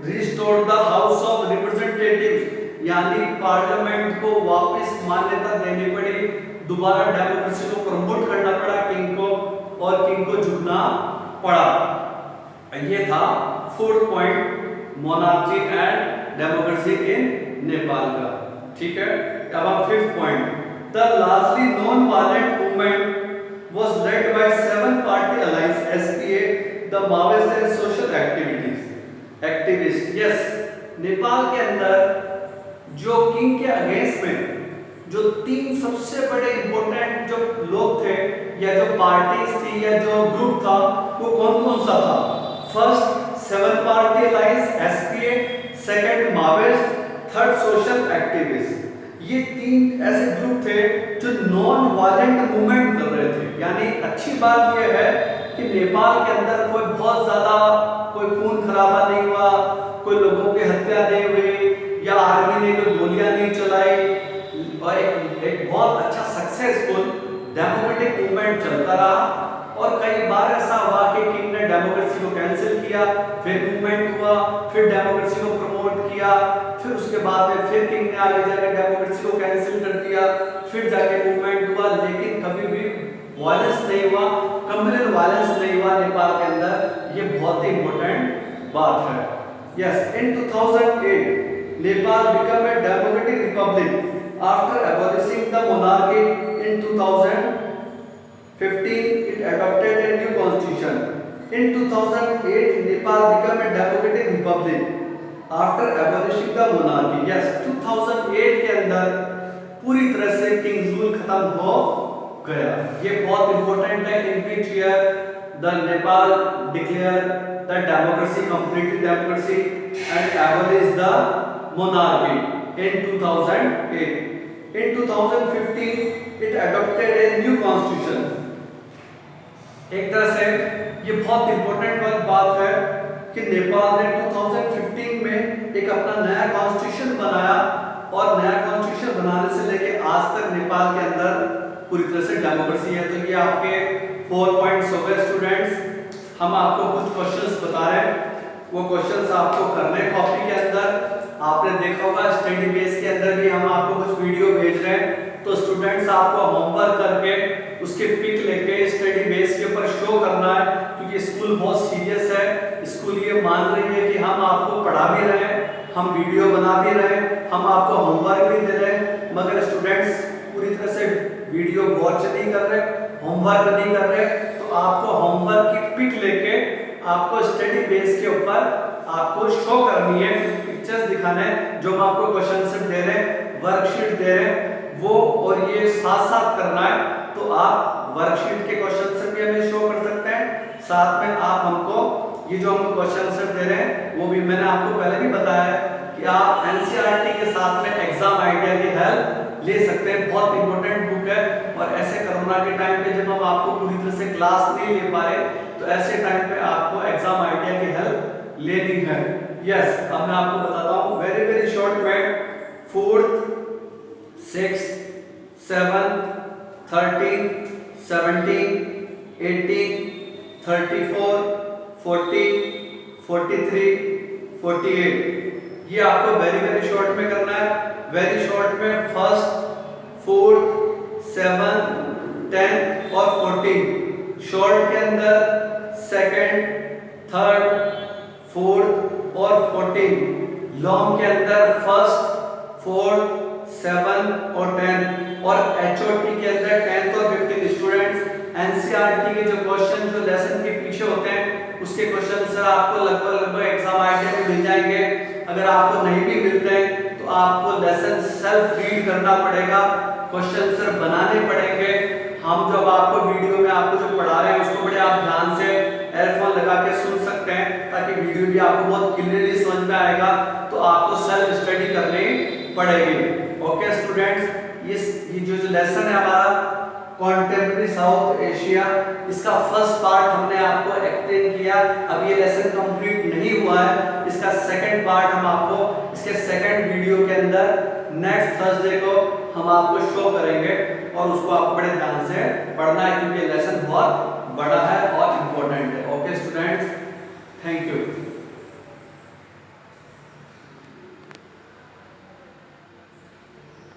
restore the house of representatives, यानी पार्लियामेंट को वापस मान्यता देनी पड़ी, दोबारा डेमोक्रेसी को प्रमोट करना पड़ा किंग को और किंग को झुकना पड़ा। ये था 4th point, monarchy and democracy in Nepal का। ठीक है, अब हम fifth point, the largely non violent movement was led by 7 party alliance SPA, the Maoist and social activist. Yes, Nepal के अंदर जो किंग के अगेंस्ट में जो 3 सबसे बड़े इंपॉर्टेंट जो लोग थे या जो पार्टीज थी या जो ग्रुप था, वो कौन कौन सा था? First 7 party alliance SPA, second Maoist, third social activist. ये 3 ऐसे ग्रुप थे जो नॉन वायलेंट मूवमेंट कर रहे थे। यानी अच्छी बात यह है कि नेपाल के अंदर कोई बहुत ज्यादा कोई खून खराबा नहीं हुआ, कोई लोगों की हत्या नहीं हुई या आर्मी ने कोई गोलियां नहीं चलाई, और एक बहुत अच्छा सक्सेसफुल डेमोक्रेटिक मूवमेंट चलता रहा। और कई बार ऐसा हुआ कि किंग ने डेमोक्रेसी को कैंसिल किया, फिर मूवमेंट हुआ, फिर डेमोक्रेसी को प्रमोट किया, फिर उसके बाद में फिर किंग ने आगे जाकर डेमोक्रेसी को कैंसिल कर दिया, फिर जाके मूवमेंट हुआ, लेकिन कभी भी वायलेंस नहीं हुआ, कम्युनल वायलेंस नहीं हुआ नेपाल के अंदर। ये बहुत ही इंपॉर्टेंट बात है। Yes, in 2008 Nepal become a democratic Republic after abolishing the monarchy in 2015. It adopted a new constitution. In 2008 Nepal became a democratic republic after abolishing the monarchy. Yes, 2008 के अंदर पूरी तरह से किंग्स रूल खत्म हो गया। ये बहुत इंपॉर्टेंट है। In which year the Nepal declare the democracy, complete democracy and abolish the monarchy in 2008. In 2015 it adopted a new constitution. एक तरह से ये बहुत इंपॉर्टेंट बात है कि नेपाल ने 2015 में एक अपना नया कॉन्स्टिट्यूशन बनाया, और नया कॉन्स्टिट्यूशन बनाने से लेके आज तक नेपाल के अंदर पूरी तरह से डेमोक्रेसी है। तो ये आपके 4 पॉइंट्स हो गए स्टूडेंट्स। हम आपको कुछ क्वेश्चंस बता रहे हैं, वो क्वेश्चंस आपको करने कॉपी के अंदर। आपने देखा होगा स्टडी बेस के अंदर भी हम आपको कुछ वीडियो भेज रहे हैं, तो स्टूडेंट्स आपको होमवर्क करके उसके पिक लेके स्टडी बेस के ऊपर शो करना है, क्योंकि स्कूल बहुत सीरियस है। स्कूल ये मान रही है कि हम आपको पढ़ा भी रहे हैं, हम वीडियो बना भी रहे हैं, हम आपको होमवर्क भी दे रहे हैं, मगर स्टूडेंट्स पूरी तरह से वीडियो वॉच नहीं कर रहे, होमवर्क नहीं कर रहे। तो आपको होमवर्क की पिक लेके आपको स्टडी बेस के ऊपर आपको शो करनी है, पिक्चर्स दिखाना है, जो हम आपको क्वेश्चन सेट दे रहे हैं, वर्कशीट दे रहे हैं, वो और ये साथ साथ करना है। तो आप वर्कशीट के क्वेश्चन सेट भी हमें शो कर सकते हैं, साथ में आप हमको ये जो हम क्वेश्चन सेट दे रहे हैं वो भी मैंने आपको पहले भी बताया है कि आप एनसीईआरटी के साथ में एग्जाम आइडिया की हेल्प ले सकते हैं। बहुत इंपॉर्टेंट बुक है, और ऐसे कोरोना के टाइम पे जब हम आपको पूरी तरह से क्लास नहीं ले पा रहे, तो ऐसे टाइम पे आपको एग्जाम आइडिया की हेल्प लेनी है। यस, अब मैं आपको बताता हूँ वेरी वेरी शॉर्ट में। 4th, 6th, 7th, 13, 17, 18, 34, 40, 43, 48 ये आपको वेरी वेरी शॉर्ट में करना है। वेरी शॉर्ट में 1st, 4th, 7th, 10th और 14। शॉर्ट के अंदर 2nd, 3rd, 4th और 14। लॉन्ग के अंदर 1st, 4th, 7th और 10th। और HOT के अंदर 10th और 15। स्टूडेंट्स, एनसीईआरटी के जो क्वेश्चन जो लेसन के पीछे होते हैं उसके क्वेश्चन सर आपको लगभग एग्जाम आइडिया में मिल जाएंगे। अगर आपको नहीं भी मिलते हैं तो आपको लेसन सेल्फ रीड करना पड़ेगा, क्वेश्चन सर बनाने पड़ेंगे। हम जब आपको वीडियो में आपको जो पढ़ा रहे हैं उसको बड़े आप ध्यान से एयरफोन लगा के सुन सकते हैं, ताकि वीडियो भी आपको बहुत क्लियरली समझ में आएगा। तो आपको सेल्फ स्टडी करनी पड़ेगी। ओके स्टूडेंट्स, ये जो लेसन है हमारा कॉन्टेम्परेरी साउथ एशिया, इसका फर्स्ट पार्ट हमने आपको एक्सप्लेन किया। अब ये लेसन कंप्लीट नहीं हुआ है, इसका सेकंड पार्ट हम आपको इसके सेकंड वीडियो के अंदर नेक्स्ट थर्सडे को हम आपको शो करेंगे, और उसको आप बड़े ध्यान से पढ़ना है, क्योंकि लेसन बहुत बड़ा है।